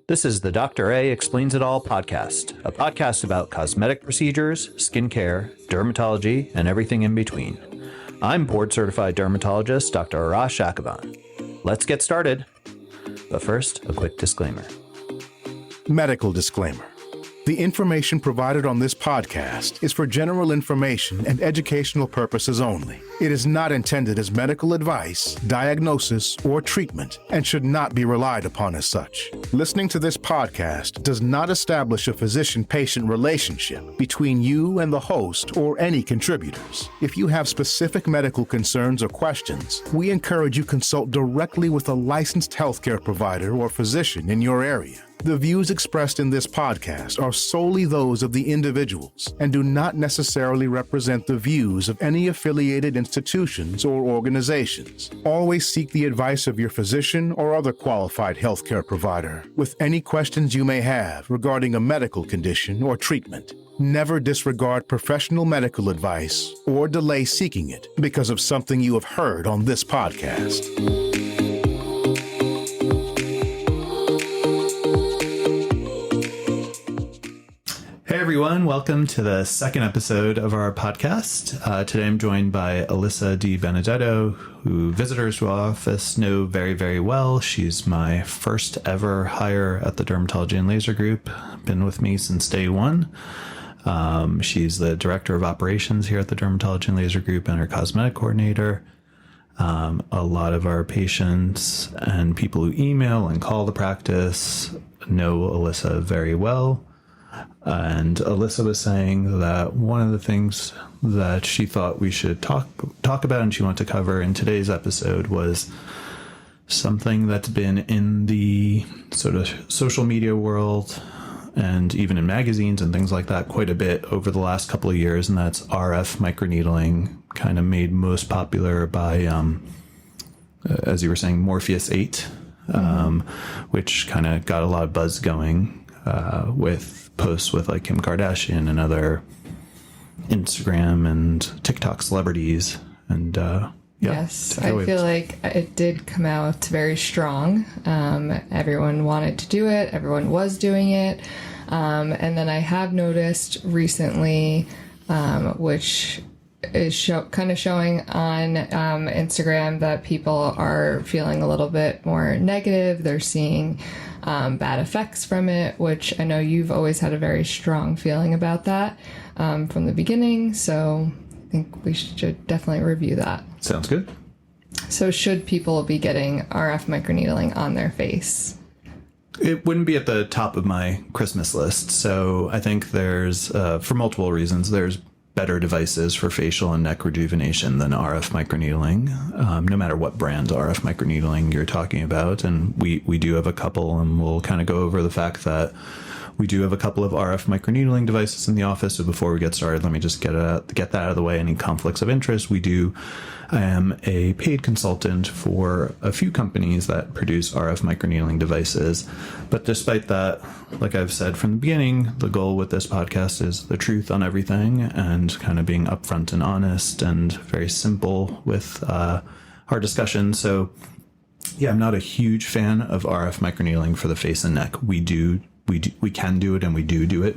This is the Dr. A Explains It All podcast, a podcast about cosmetic procedures, skincare, dermatology, and everything in between. I'm board-certified dermatologist Dr. Arash Akaban. Let's get started. But first, a quick disclaimer. Medical disclaimer. The information provided on this podcast is for general information and educational purposes only. It is not intended as medical advice, diagnosis, or treatment, and should not be relied upon as such. Listening to this podcast does not establish a physician-patient relationship between you and the host or any contributors. If you have specific medical concerns or questions, we encourage you consult directly with a licensed healthcare provider or physician in your area. The views expressed in this podcast are solely those of the individuals and do not necessarily represent the views of any affiliated institutions or organizations. Always seek the advice of your physician or other qualified healthcare provider with any questions you may have regarding a medical condition or treatment. Never disregard professional medical advice or delay seeking it because of something you have heard on this podcast. Hey everyone, welcome to the second episode of our podcast. Today I'm joined by Alyssa Di Benedetto, who visitors to our office know very, very well. She's my first ever hire at the Dermatology and Laser Group. Been with me since day one. She's the director of operations here at the Dermatology and Laser Group and our cosmetic coordinator. A lot of our patients and people who email and call the practice know Alyssa very well. And Alyssa was saying that one of the things that she thought we should talk about and she wanted to cover in today's episode was something that's been in the sort of social media world and even in magazines and things like that quite a bit over the last couple of years, and that's RF microneedling, kind of made most popular by, as you were saying, Morpheus 8, which kind of got a lot of buzz going with posts with like Kim Kardashian and other Instagram and TikTok celebrities. And yes, I feel like it did come out very strong. Everyone wanted to do it. Everyone was doing it. And then I have noticed recently, which is kind of showing on Instagram, that people are feeling a little bit more negative. They're seeing bad effects from it, which I know you've always had a very strong feeling about that from the beginning. So I think we should definitely review that. Sounds good. So should people be getting RF microneedling on their face? It wouldn't be at the top of my Christmas list. So I think there's, for multiple reasons, there's better devices for facial and neck rejuvenation than RF microneedling, no matter what brand RF microneedling you're talking about. And we do have a couple, and we'll kind of go over the fact that we do have a couple of RF microneedling devices in the office. So before we get started, let me just get that out of the way. Any conflicts of interest? I am a paid consultant for a few companies that produce RF microneedling devices. But despite that, like I've said from the beginning, the goal with this podcast is the truth on everything and kind of being upfront and honest and very simple with our discussion. So yeah, I'm not a huge fan of RF microneedling for the face and neck. We can do it, and we do it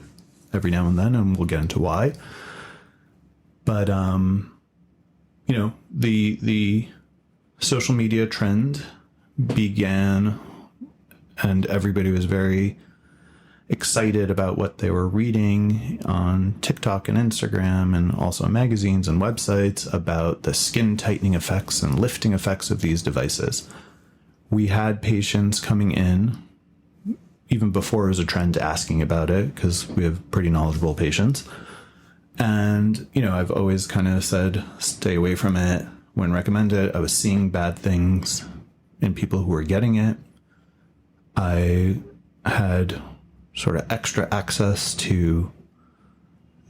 every now and then, and we'll get into why. But you know, the social media trend began, and everybody was very excited about what they were reading on TikTok and Instagram and also magazines and websites about the skin tightening effects and lifting effects of these devices. We had patients coming in even before it was a trend asking about it, because we have pretty knowledgeable patients. And, you know, I've always kind of said, stay away from it when recommended. I was seeing bad things in people who were getting it. I had sort of extra access to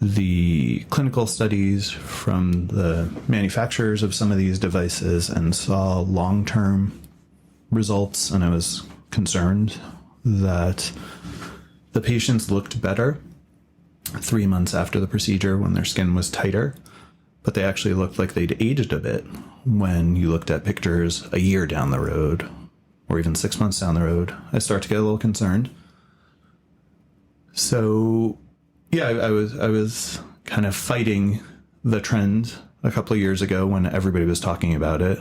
the clinical studies from the manufacturers of some of these devices and saw long-term results. And I was concerned that the patients looked better 3 months after the procedure when their skin was tighter, but they actually looked like they'd aged a bit when you looked at pictures a year down the road or even 6 months down the road. I start to get a little concerned. So, yeah, I was kind of fighting the trend a couple of years ago when everybody was talking about it.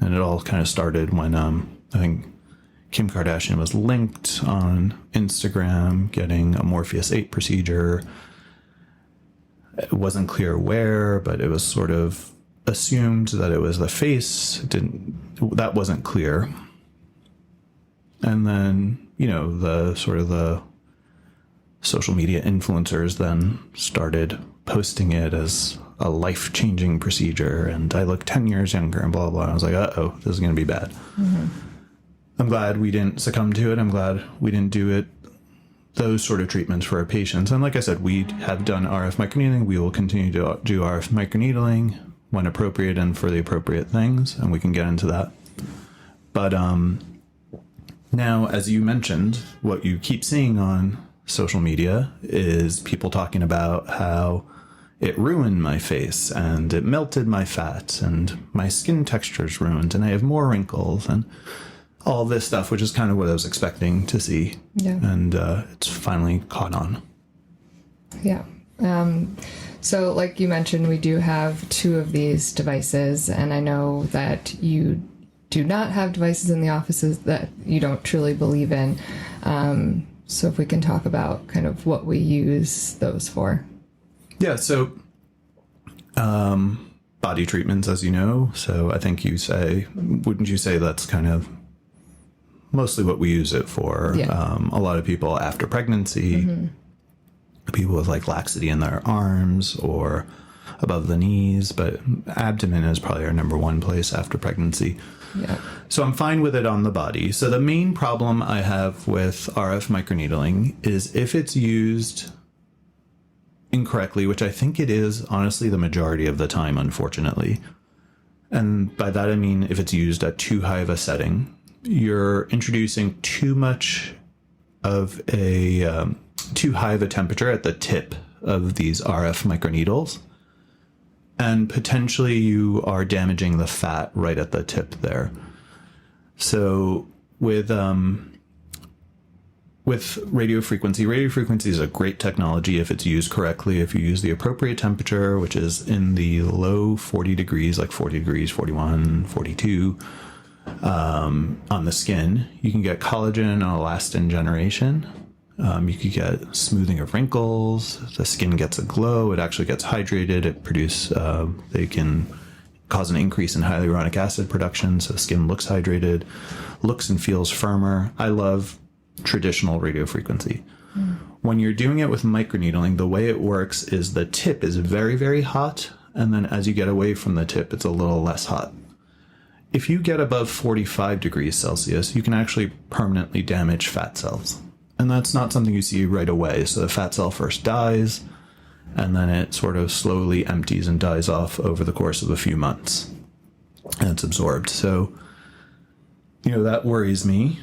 And it all kind of started when I think Kim Kardashian was linked on Instagram getting a Morpheus 8 procedure. It wasn't clear where, but it was sort of assumed that it was the face. That wasn't clear. And then, the social media influencers then started posting it as a life-changing procedure, and I look 10 years younger and blah, blah, blah. I was like, uh-oh, this is going to be bad. Mm-hmm. I'm glad we didn't succumb to it. I'm glad we didn't do those sort of treatments for our patients. And like I said, we have done RF microneedling. We will continue to do RF microneedling when appropriate and for the appropriate things, and we can get into that. But now, as you mentioned, what you keep seeing on social media is people talking about how it ruined my face and it melted my fat and my skin texture's ruined and I have more wrinkles and all this stuff, which is kind of what I was expecting to see. Yeah. And it's finally caught on. Yeah. So like you mentioned, we do have 2 of these devices, and I know that you do not have devices in the offices that you don't truly believe in. So if we can talk about kind of what we use those for. Yeah, so body treatments, as you know. So I think wouldn't you say that's kind of mostly what we use it for? Yeah. A lot of people after pregnancy, mm-hmm. people with like laxity in their arms or above the knees, but abdomen is probably our number 1 place after pregnancy. Yeah. So I'm fine with it on the body. So the main problem I have with RF microneedling is if it's used incorrectly, which I think it is honestly the majority of the time, unfortunately. And by that I mean if it's used at too high of a setting, you're introducing too much of too high of a temperature at the tip of these RF microneedles. And potentially you are damaging the fat right at the tip there. So with radiofrequency is a great technology if it's used correctly. If you use the appropriate temperature, which is in the low 40 degrees, like 40 degrees, 41, 42, on the skin, you can get collagen and elastin generation. You could get smoothing of wrinkles. The skin gets a glow. It actually gets hydrated. They can cause an increase in hyaluronic acid production, so the skin looks hydrated, looks and feels firmer. I love traditional radiofrequency. When you're doing it with microneedling, the way it works is the tip is very, very hot, and then as you get away from the tip, it's a little less hot. If you get above 45 degrees Celsius, you can actually permanently damage fat cells. And that's not something you see right away. So the fat cell first dies, and then it sort of slowly empties and dies off over the course of a few months. And it's absorbed. So, that worries me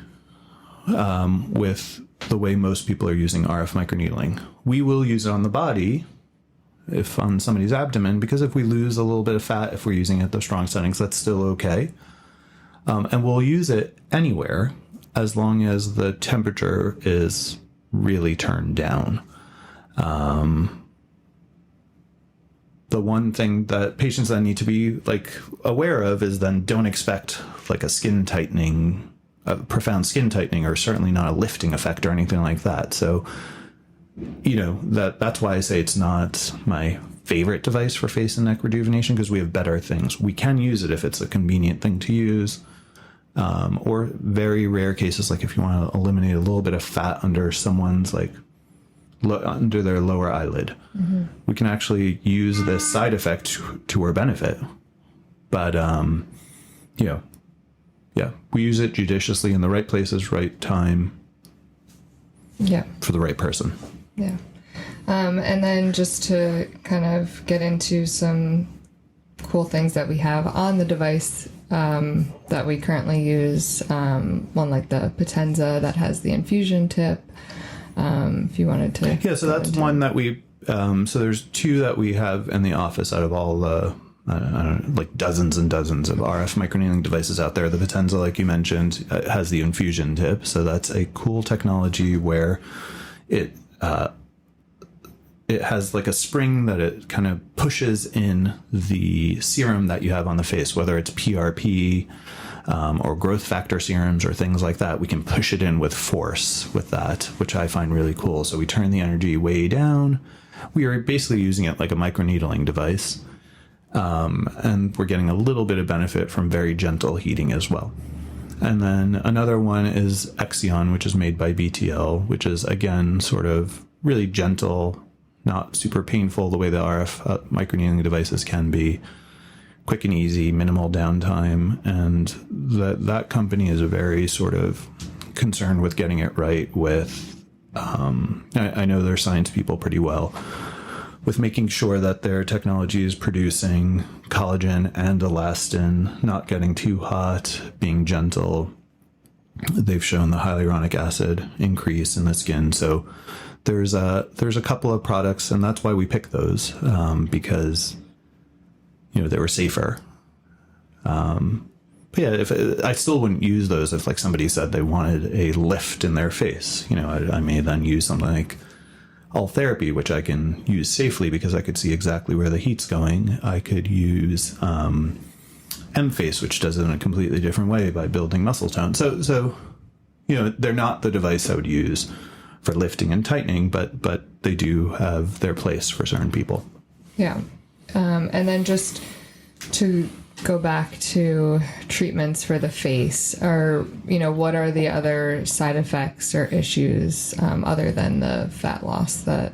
with the way most people are using RF microneedling. We will use it on the body, if on somebody's abdomen, because if we lose a little bit of fat, if we're using it at the strong settings, that's still okay. And we'll use it anywhere, as long as the temperature is really turned down. The one thing that patients then need to be aware of is then don't expect a skin tightening, a profound skin tightening, or certainly not a lifting effect or anything like that. So, that's why I say it's not my favorite device for face and neck rejuvenation, because we have better things. We can use it if it's a convenient thing to use. Or very rare cases, like if you want to eliminate a little bit of fat under someone's under their lower eyelid, mm-hmm. we can actually use this side effect to our benefit. But, we use it judiciously in the right places, right time. Yeah. For the right person. Yeah. And then just to kind of get into some cool things that we have on the device, that we currently use, one like the Potenza that has the infusion tip. If you wanted to. Yeah, so that's one that we, so there's 2 that we have in the office out of all the, I don't know, dozens and dozens of RF microneedling devices out there. The Potenza, like you mentioned, has the infusion tip. So that's a cool technology where it it has like a spring that it kind of pushes in the serum that you have on the face, whether it's PRP or growth factor serums or things like that. We can push it in with force with that, which I find really cool. So we turn the energy way down. We are basically using it like a microneedling device. And we're getting a little bit of benefit from very gentle heating as well. And then another one is Exion, which is made by BTL, which is, again, sort of really gentle, not super painful the way the RF microneedling devices can be. Quick and easy, minimal downtime. And that company is very sort of concerned with getting it right with, I know their science people pretty well, with making sure that their technology is producing collagen and elastin, not getting too hot, being gentle. They've shown the hyaluronic acid increase in the skin. So there's a couple of products, and that's why we picked those, because they were safer. But yeah, I still wouldn't use those if like somebody said they wanted a lift in their face. I may then use something like All Therapy, which I can use safely because I could see exactly where the heat's going. I could use M-Face, which does it in a completely different way by building muscle tone. So they're not the device I would use for lifting and tightening, but they do have their place for certain people. Yeah. And then just to go back to treatments for the face, what are the other side effects or issues other than the fat loss that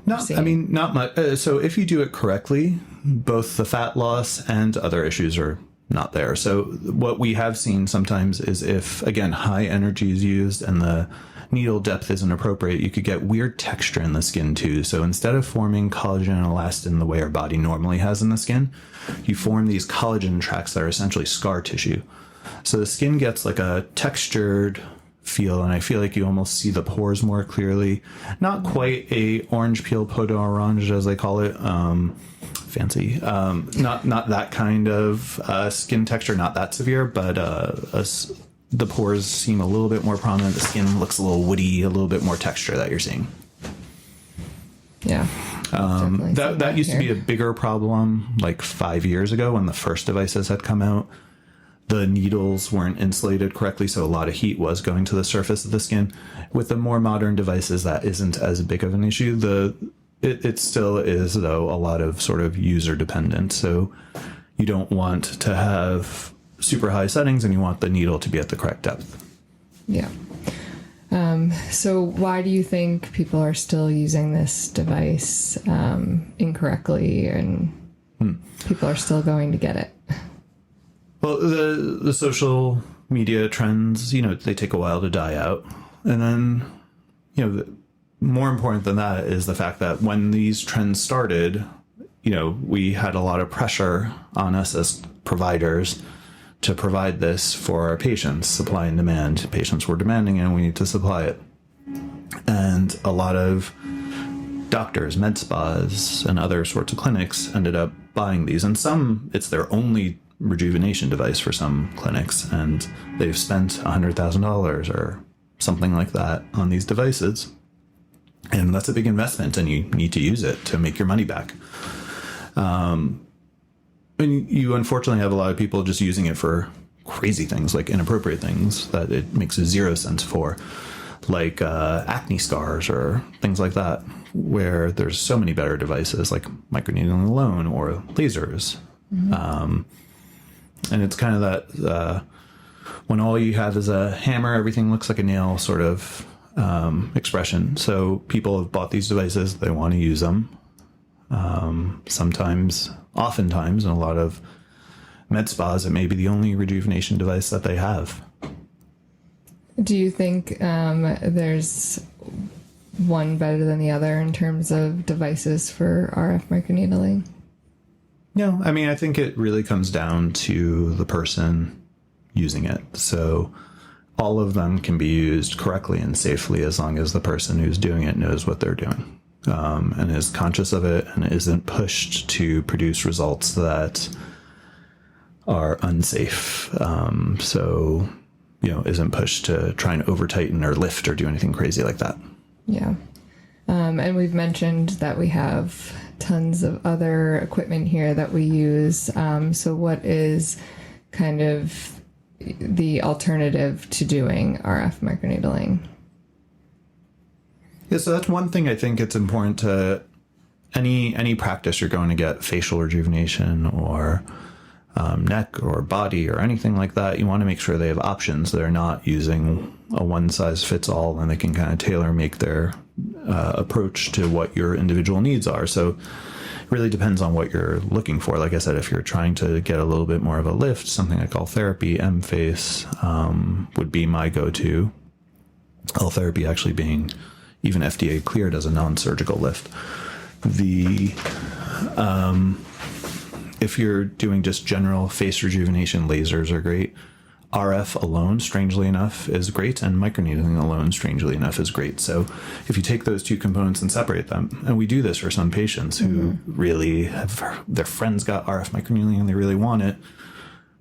not much. So if you do it correctly, both the fat loss and other issues are not there. So what we have seen sometimes is if, again, high energy is used and the needle depth isn't appropriate, you could get weird texture in the skin too. So instead of forming collagen and elastin the way our body normally has in the skin, you form these collagen tracts that are essentially scar tissue. So the skin gets like a textured feel, and I feel like you almost see the pores more clearly. Not quite a orange peel podo orange, as they call it. Fancy. Not that kind of skin texture, not that severe, but the pores seem a little bit more prominent. The skin looks a little woody, a little bit more texture that you're seeing. Yeah. That used to be a bigger problem like 5 years ago when the first devices had come out. The needles weren't insulated correctly, so a lot of heat was going to the surface of the skin. With the more modern devices, that isn't as big of an issue. It still is, though, a lot of sort of user dependent. So you don't want to have super high settings, and you want the needle to be at the correct depth. Yeah. So why do you think people are still using this device incorrectly, and people are still going to get it? Well, the social media trends, they take a while to die out. And then, more important than that is the fact that when these trends started, we had a lot of pressure on us as providers to provide this for our patients, supply and demand. Patients were demanding it, and we need to supply it. And a lot of doctors, med spas, and other sorts of clinics ended up buying these. And some, it's their only rejuvenation device for some clinics, and they've spent $100,000 or something like that on these devices. And that's a big investment, and you need to use it to make your money back. And you unfortunately have a lot of people just using it for crazy things, like inappropriate things that it makes zero sense for, like acne scars or things like that, where there's so many better devices like microneedling alone or lasers. Mm-hmm. And it's kind of that when all you have is a hammer, everything looks like a nail sort of expression. So people have bought these devices, they want to use them. Oftentimes, in a lot of med spas, it may be the only rejuvenation device that they have. Do you think there's one better than the other in terms of devices for RF microneedling? No, I think it really comes down to the person using it. So all of them can be used correctly and safely as long as the person who's doing it knows what they're doing. And is conscious of it and isn't pushed to produce results that are unsafe. Isn't pushed to try and over tighten or lift or do anything crazy like that. Yeah. And we've mentioned that we have tons of other equipment here that we use. So what is kind of the alternative to doing RF microneedling? Yeah, so that's one thing I think it's important to any practice you're going to get facial rejuvenation or neck or body or anything like that. You want to make sure they have options. They're not using a one size fits all, and they can kind of tailor make their approach to what your individual needs are. So it really depends on what you're looking for. Like I said, if you're trying to get a little bit more of a lift, something I call therapy, M-Face, would be my go-to. L-therapy actually being even FDA cleared as a non-surgical lift. If you're doing just general face rejuvenation, lasers are great. RF alone, strangely enough, is great, and microneedling alone, strangely enough, is great. So if you take those two components and separate them, and we do this for some patients who really have, their friends got RF microneedling and they really want it,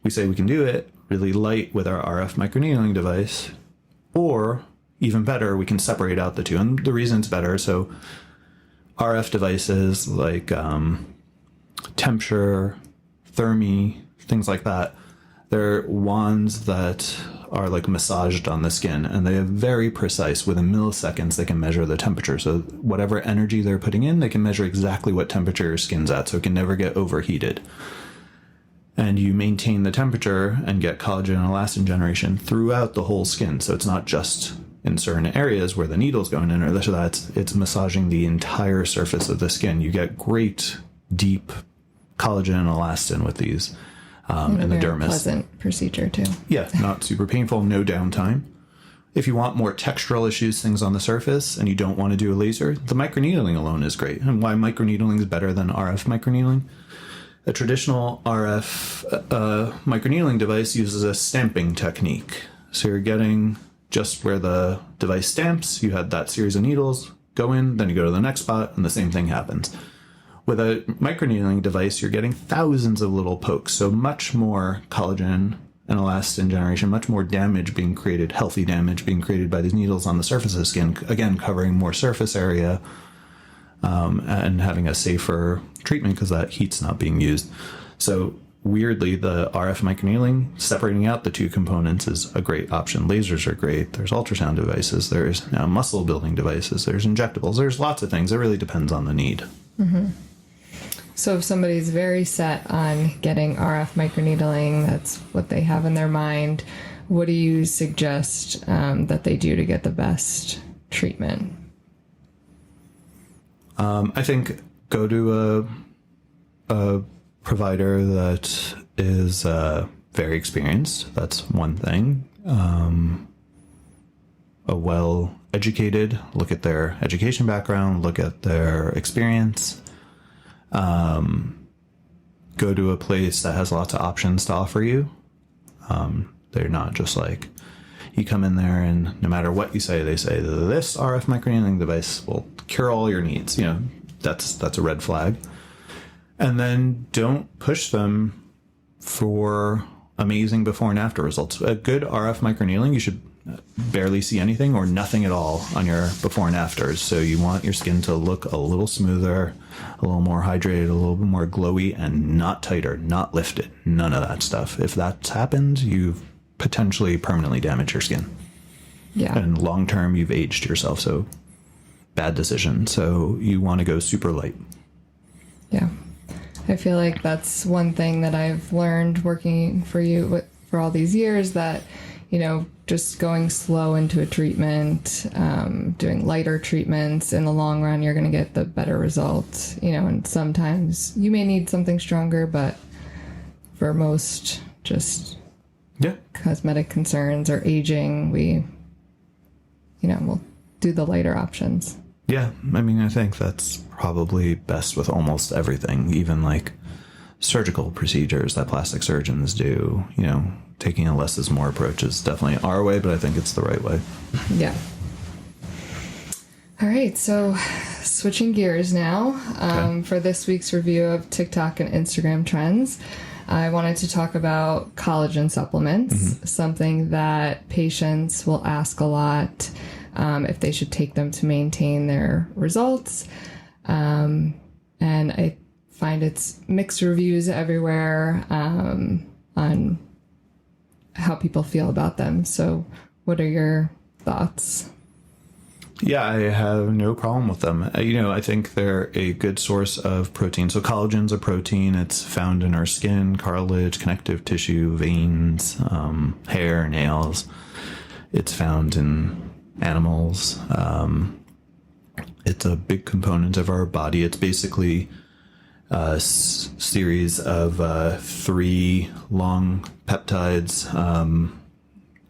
we say we can do it really light with our RF microneedling device, or even better, we can separate out the two. And the reason it's better, so RF devices like Temperature, Thermi, things like that, they're wands that are like massaged on the skin, and they are very precise. Within milliseconds, they can measure the temperature. So whatever energy they're putting in, they can measure exactly what temperature your skin's at, so it can never get overheated. And you maintain the temperature and get collagen and elastin generation throughout the whole skin. So it's not just in certain areas where the needle's going in or this or that. It's massaging the entire surface of the skin. You get great, deep collagen and elastin with these. In the dermis. Pleasant procedure too. Yeah, not super painful, no downtime. If you want more textural issues, things on the surface, and you don't want to do a laser, the microneedling alone is great. And why microneedling is better than RF microneedling? A traditional RF microneedling device uses a stamping technique. So you're getting just where the device stamps, you had that series of needles, go in, then you go to the next spot, and the same thing happens. With a microneedling device, you're getting thousands of little pokes, so much more collagen and elastin generation, much more damage being created, healthy damage being created by these needles on the surface of the skin, again, covering more surface area and having a safer treatment because that heat's not being used. So weirdly, the RF microneedling, separating out the two components is a great option. Lasers are great. There's ultrasound devices. There's now muscle building devices. There's injectables. There's lots of things. It really depends on the need. Mm-hmm. So if somebody's very set on getting RF microneedling, that's what they have in their mind, what do you suggest that they do to get the best treatment? I think go to a provider that is very experienced. That's one thing. A well-educated, look at their education background, look at their experience. Go to a place that has lots of options to offer you. They're not just like, you come in there and no matter what you say, they say this RF microneedling device will cure all your needs. You know, that's a red flag. And then don't push them for amazing before and after results. A good RF microneedling, you should barely see anything or nothing at all on your before and afters. So you want your skin to look a little smoother, a little more hydrated, a little bit more glowy, and not tighter, not lifted, none of that stuff. If that's happened, you've potentially permanently damaged your skin. Yeah. And long term, you've aged yourself. So bad decision. So you want to go super light. Yeah. I feel like that's one thing that I've learned working for you for all these years, that, you know, just going slow into a treatment, doing lighter treatments, in the long run, you're going to get the better results, you know, and sometimes you may need something stronger, but for most just cosmetic concerns or aging, we'll do the lighter options. Yeah, I mean, I think that's probably best with almost everything, even like surgical procedures that plastic surgeons do. You know, taking a less is more approach is definitely our way, but I think it's the right way. Yeah. All right, so switching gears now, for this week's review of TikTok and Instagram trends, I wanted to talk about collagen supplements, something that patients will ask a lot. if they should take them to maintain their results. And I find it's mixed reviews everywhere on how people feel about them. So what are your thoughts? Yeah, I have no problem with them. I think they're a good source of protein. So collagen's a protein. It's found in our skin, cartilage, connective tissue, veins, hair, nails. It's found in animals. It's a big component of our body. It's basically a series of 3 long peptides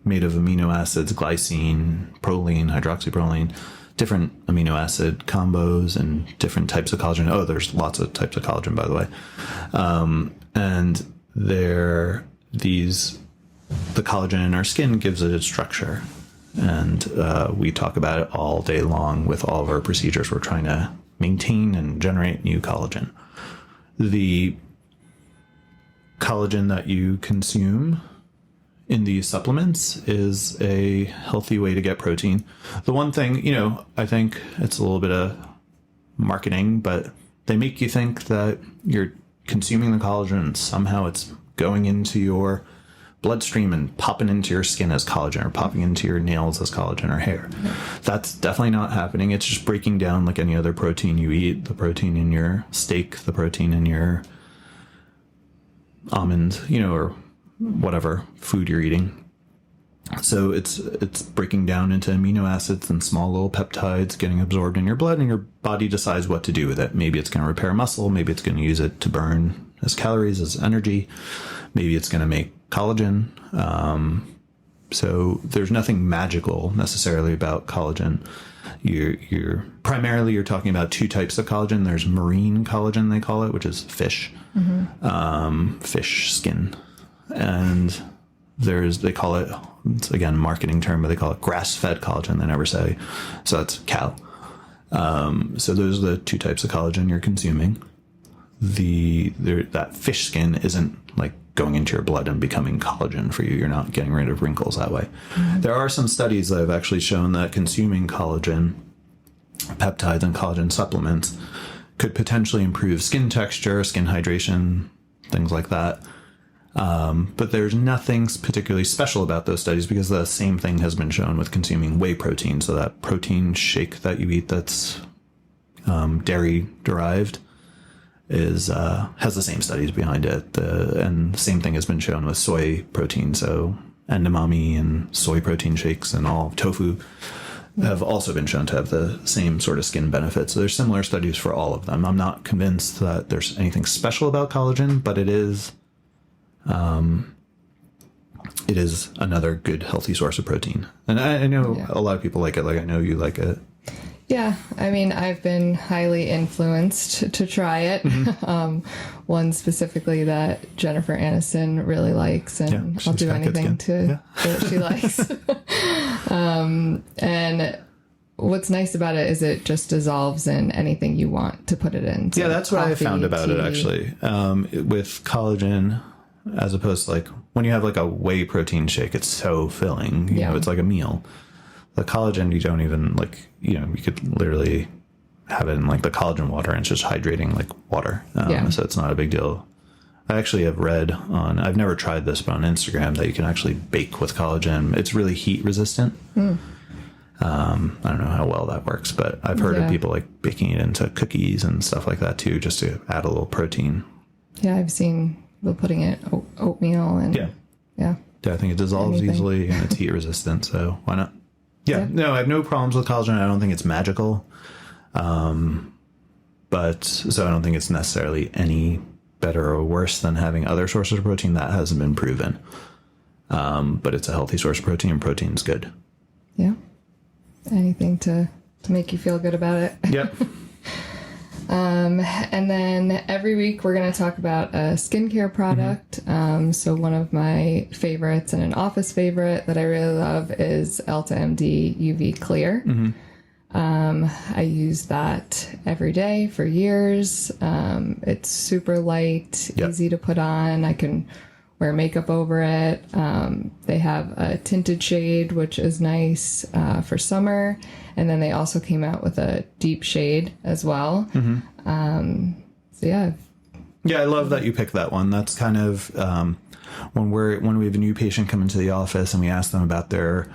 made of amino acids, glycine, proline, hydroxyproline, different amino acid combos, and different types of collagen. Oh, there's lots of types of collagen, by the way. And the collagen in our skin gives it its structure. And we talk about it all day long with all of our procedures. We're trying to maintain and generate new collagen. The collagen that you consume in these supplements is a healthy way to get protein. The one thing, I think it's a little bit of marketing, but they make you think that you're consuming the collagen and somehow it's going into your bloodstream and popping into your skin as collagen, or popping into your nails as collagen, or hair. That's definitely not happening. It's just breaking down like any other protein you eat, the protein in your steak, the protein in your almond, or whatever food you're eating. So it's breaking down into amino acids and small little peptides getting absorbed in your blood, and your body decides what to do with it. Maybe it's going to repair muscle. Maybe it's going to use it to burn as calories, as energy. Maybe it's going to make collagen. So there's nothing magical necessarily about collagen. You're primarily talking about 2 types of collagen. There's marine collagen, they call it, which is fish, fish skin. And they call it, it's again, marketing term, but they call it grass-fed collagen. They never say, so that's cow. So those are the 2 types of collagen you're consuming. That fish skin isn't like going into your blood and becoming collagen for you. You're not getting rid of wrinkles that way. There are some studies that have actually shown that consuming collagen peptides and collagen supplements could potentially improve skin texture, skin hydration, things like that. But there's nothing particularly special about those studies, because the same thing has been shown with consuming whey protein. So that protein shake that you eat that's dairy derived has the same studies behind it. And the same thing has been shown with soy protein. So edamame and soy protein shakes and all tofu have also been shown to have the same sort of skin benefits. So there's similar studies for all of them. I'm not convinced that there's anything special about collagen, but it is another good, healthy source of protein. And I know a lot of people like it. Like, I know you like it. Yeah, I mean, I've been highly influenced to try it. One specifically that Jennifer Aniston really likes, and I'll do anything that she likes. And what's nice about it is it just dissolves in anything you want to put it in. So that's what I found about it, actually. With collagen, as opposed to like when you have like a whey protein shake, it's so filling. You know, it's like a meal. The collagen, you don't even you could literally have it in like the collagen water and it's just hydrating like water. So it's not a big deal. I actually have read I've never tried this, but on Instagram that you can actually bake with collagen. It's really heat resistant. I don't know how well that works, but I've heard of people like baking it into cookies and stuff like that too, just to add a little protein. Yeah, I've seen people putting it oatmeal and I think it dissolves easily and it's heat resistant, so why not? No, I have no problems with collagen. I don't think it's magical. But so I don't think it's necessarily any better or worse than having other sources of protein. That hasn't been proven. But it's a healthy source of protein, and protein's good. Yeah. Anything to make you feel good about it. Yep. And then every week we're going to talk about a skincare product. So one of my favorites and an office favorite that I really love is EltaMD UV Clear. I use that every day for years. It's super light, easy to put on. I can wear makeup over it. They have a tinted shade, which is nice for summer. And then they also came out with a deep shade as well. So yeah. Yeah, I love that you picked that one. That's kind of when we have a new patient come into the office and we ask them about their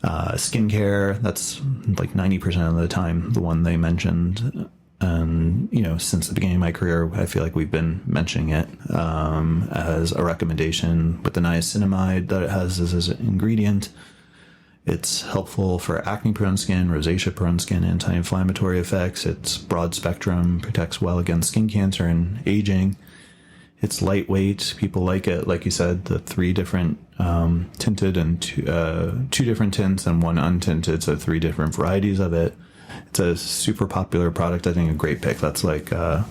skincare, that's like 90% of the time the one they mentioned. And, you know, since the beginning of my career, I feel like we've been mentioning it as a recommendation with the niacinamide that it has as an ingredient. It's helpful for acne-prone skin, rosacea-prone skin, anti-inflammatory effects. It's broad spectrum, protects well against skin cancer and aging. It's lightweight. People like it. Like you said, the 3 different tinted and 2 different tints and 1 untinted, so 3 different varieties of it. It's a super popular product. I think a great pick. That's like out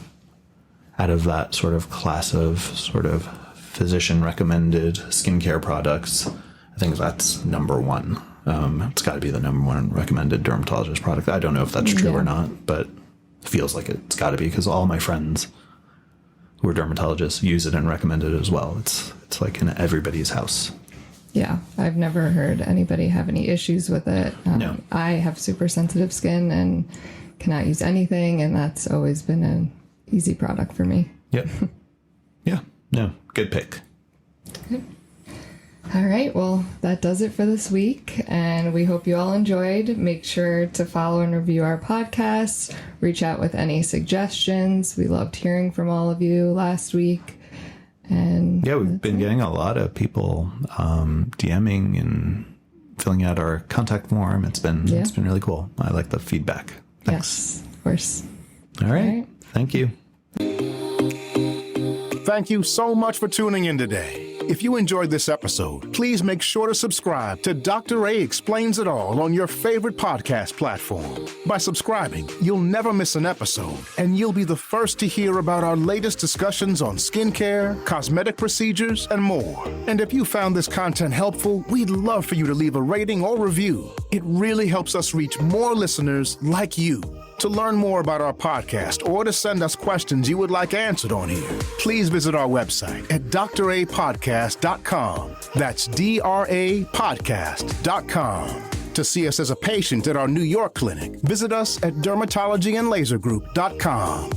of that sort of class of sort of physician recommended skincare products, I think that's number 1. It's got to be the number 1 recommended dermatologist product. I don't know if that's true or not, but it feels like it's got to be, because all my friends who are dermatologists use it and recommend it as well. It's like in everybody's house. Yeah, I've never heard anybody have any issues with it. No. I have super sensitive skin and cannot use anything, and that's always been an easy product for me. Yep. Yeah. No, good pick. Okay. All right, well, that does it for this week, and we hope you all enjoyed. Make sure to follow and review our podcast. Reach out with any suggestions. We loved hearing from all of you last week. And yeah, we've been getting a lot of people DMing and filling out our contact form. It's been really cool. I like the feedback. Thanks. Yes, of course. All right. Thank you. Thank you so much for tuning in today. If you enjoyed this episode, please make sure to subscribe to Dr. A Explains It All on your favorite podcast platform. By subscribing, you'll never miss an episode, and you'll be the first to hear about our latest discussions on skincare, cosmetic procedures, and more. And if you found this content helpful, we'd love for you to leave a rating or review. It really helps us reach more listeners like you. To learn more about our podcast or to send us questions you would like answered on here, please visit our website at drapodcast.com. That's drapodcast.com. To see us as a patient at our New York clinic, visit us at dermatologyandlasergroup.com.